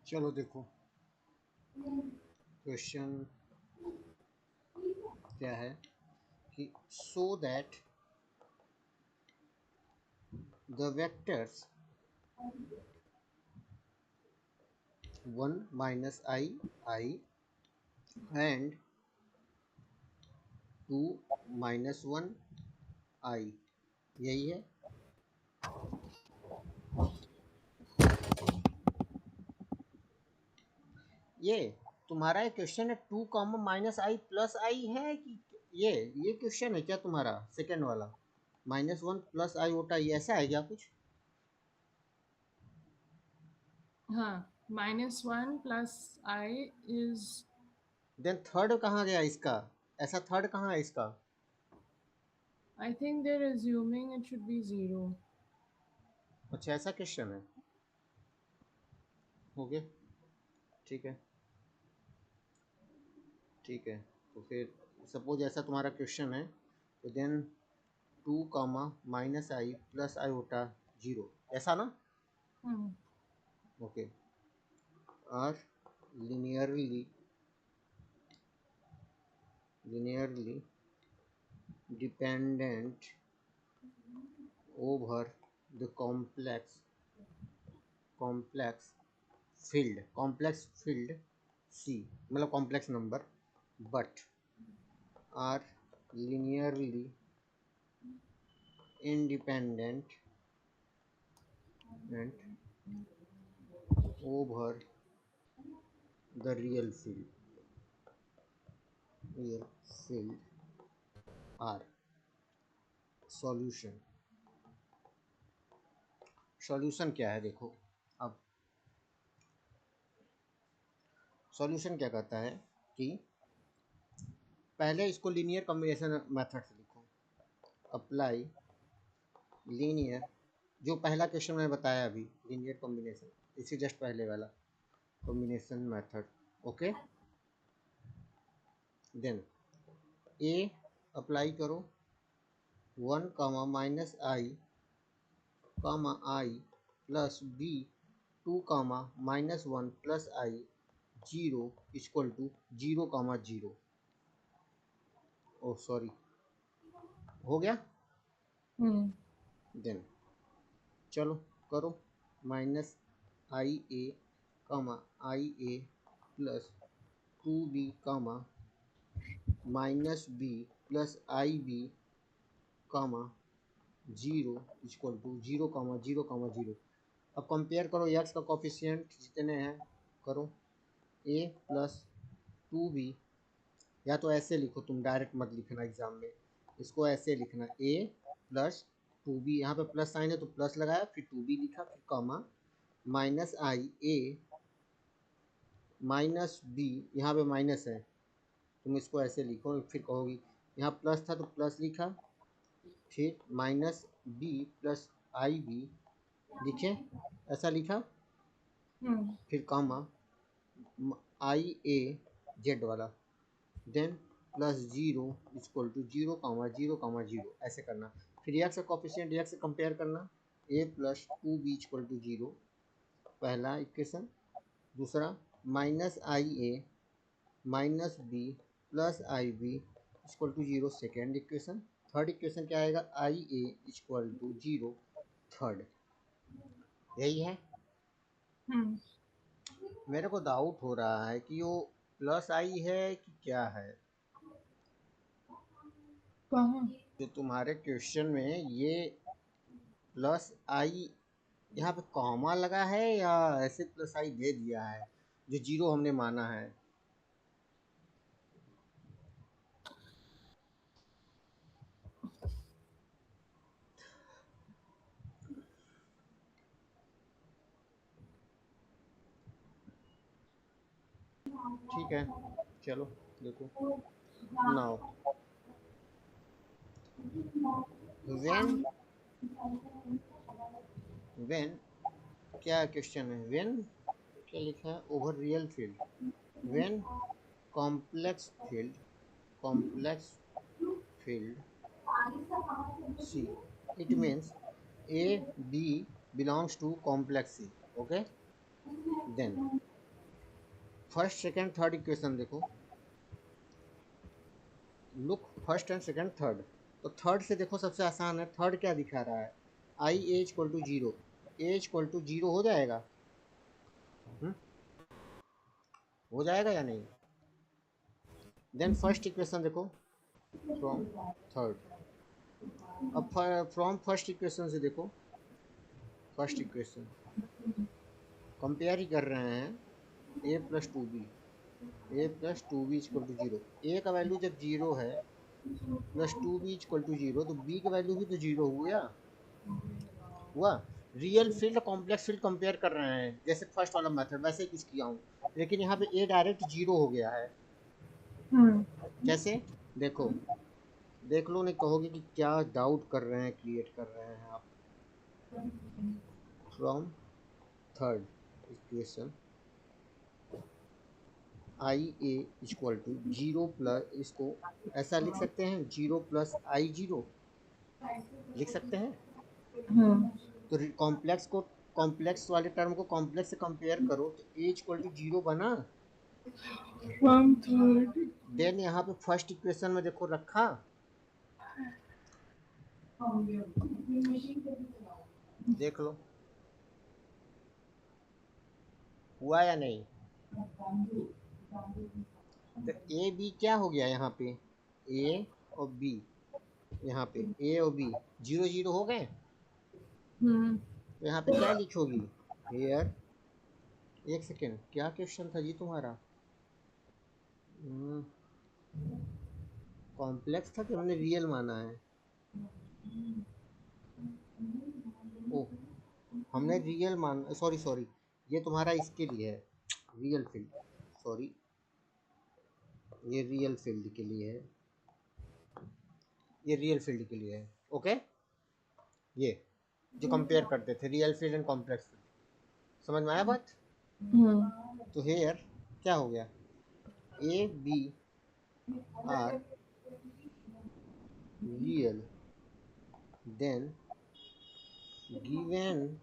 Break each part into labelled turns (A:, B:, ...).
A: चलो देखो क्वेश्चन क्या है कि so that the vectors 1 minus I I and 2 minus 1 आई, यही है। ये तुम्हारा एक क्वेश्चन है, 2 कॉमा माइनस आई प्लस आई है कि ये क्वेश्चन है क्या तुम्हारा सेकंड वाला? -1 प्लस आई होता है, ऐसा है क्या कुछ?
B: हाँ, -1 plus I is
A: then third कहाँ गया इसका? ऐसा थर्ड कहाँ है इसका?
B: I think they're assuming it should be 0।
A: अच्छा ऐसा क्वेश्चन है, हो गया, ठीक है ठीक है। तो फिर सपोज ऐसा तुम्हारा क्वेश्चन है, तो then 2 comma minus i plus i होता 0, ऐसा ना? Okay. Are linearly dependent over the complex field C, मतलब complex number, but are linearly independent and over the real field R। Solution solution क्या है देखो। अब सॉल्यूशन क्या कहता है कि पहले इसको लीनियर कॉम्बिनेशन मेथड से लिखो। अप्लाई लीनियर, जो पहला क्वेश्चन मैंने बताया अभी, लीनियर कॉम्बिनेशन, इसी जस्ट पहले वाला combination method. Okay, then a apply करो 1 comma minus i comma i plus b 2 comma -1 plus i 0 equal to 0 comma 0। Oh sorry, हो गया। देन चलो करो, minus i a comma i a plus 2b comma minus b plus i b comma 0 equal to 0 comma 0 comma 0। अब compare करो, x का coefficient जितने हैं करो, ए प्लस 2b, या तो ऐसे लिखो, तुम डायरेक्ट मत लिखना एग्जाम में, इसको ऐसे लिखना ए प्लस 2b, यहाँ पे प्लस साइन है तो प्लस लगाया, फिर 2b लिखा, फिर comma minus i a minus B, यहाँ पे माइनस है, तुम इसको ऐसे लिखो, फिर कहोगी यहाँ प्लस था तो प्लस लिखा, फिर minus b plus i B लिखे, ऐसा लिखा, फिर कॉमा आई ए जेड वाला, then plus 0 equal to 0 comma 0 comma 0, ऐसे करना। फिर एक्स का कॉफिशिएंट एक्स से कंपेयर करना, ए प्लस 2b इक्वल टू 0, पहला इक्वेशन। दूसरा minus i a minus b plus i b equal to 0, second equation. Third equation क्या आएगा, i A equal to 0, third. यही है। मेरे को डाउट हो रहा है कि वो प्लस आई है कि क्या है।
B: कहाँ?
A: जो तुम्हारे क्वेश्चन में ये प्लस आई, यहाँ पे कॉमा लगा है या ऐसे प्लस आई दे दिया है जो 0 हमने माना है? ठीक है, चलो देखो। नाउ व्हेन व्हेन क्या क्वेश्चन है, व्हेन क्या लिखा है, over real field, when complex field complex field C, it means A B belongs to complex C, okay? Then first second third equation देखो, look first and second third. तो third से देखो सबसे आसान है, थर्ड क्या दिखा रहा है, I A equal to zero, A equal to zero हो जाएगा, हो जाएगा या नहीं। देन फर्स्ट इक्वेशन देखो फ्रॉम थर्ड, अब फ्रॉम फर्स्ट इक्वेशन से देखो, फर्स्ट इक्वेशन कंपेयर ही कर रहे हैं, A plus two B, A plus two B equal to zero. A का वैल्यू जब जीरो है plus two B equal to zero, तो बी का वैल्यू भी तो जीरो हुआ हुआ। Real field complex field compare कर रहे हैं, जैसे फर्स्ट वाला मेथड वैसे ही कुछ किया हूँ, लेकिन यहाँ पे ए डायरेक्ट जीरो हो गया है। कैसे, देखो देख लो, नहीं कहोगे कि क्या डाउट कर रहे हैं, क्रिएट कर रहे हैं आप। From third equation i A equal to zero plus, इसको ऐसा लिख सकते हैं, जीरो प्लस आई जीरो लिख सकते हैं। तो कॉम्प्लेक्स को, कॉम्प्लेक्स वाले टर्म को कॉम्प्लेक्स से कंपेयर करो, तो ए इक्वल टू जीरो बना।
B: फ्रॉम थर्ड
A: देन यहाँ पे फर्स्ट इक्वेशन में देखो रखा, देख लो हुआ या नहीं। तो ए बी क्या हो गया यहाँ पे, ए और बी, यहाँ पे ए और बी जीरो जीरो हो गए। तो यहाँ पे क्या लिखोगी, हेयर, एक सेकेंड क्या क्वेश्चन था जी तुम्हारा, कॉम्प्लेक्स था कि हमने रियल माना है, ओ हमने रियल मान, सॉरी सॉरी, ये तुम्हारा इसके लिए है, रियल फील्ड, सॉरी ये रियल फील्ड के लिए है, ये रियल फील्ड के लिए है। ओके, ये जो कंपेयर करते थे real field and complex field, समझ में आया बात। तो हेयर क्या हो गया, a b are real, then given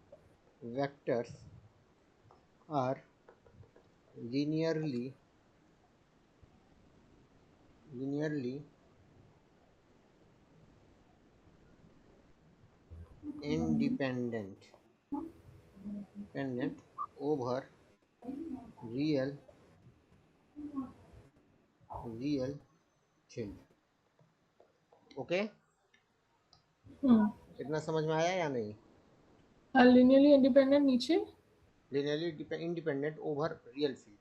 A: vectors are linearly independent over real field। Okay, इतना समझ में आया या नहीं।
B: लिनियरली इंडिपेंडेंट नीचे,
A: linearly independent over real field।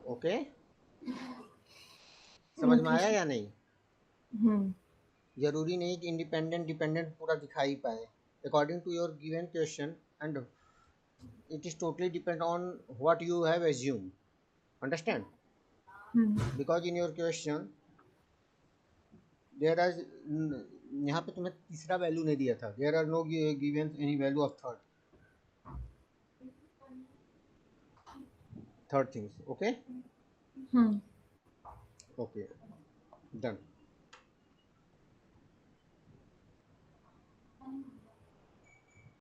A: Okay, समझ में आया या नहीं। जरूरी नहीं कि इंडिपेंडेंट डिपेंडेंट पूरा दिखाई पाए, according to your given question, and it is totally depend on what you have assumed, understand। because in your question there is, यहाँ पे तुम्हें तीसरा वैल्यू नहीं दिया था, there are no given any value of third things। okay, okay, done।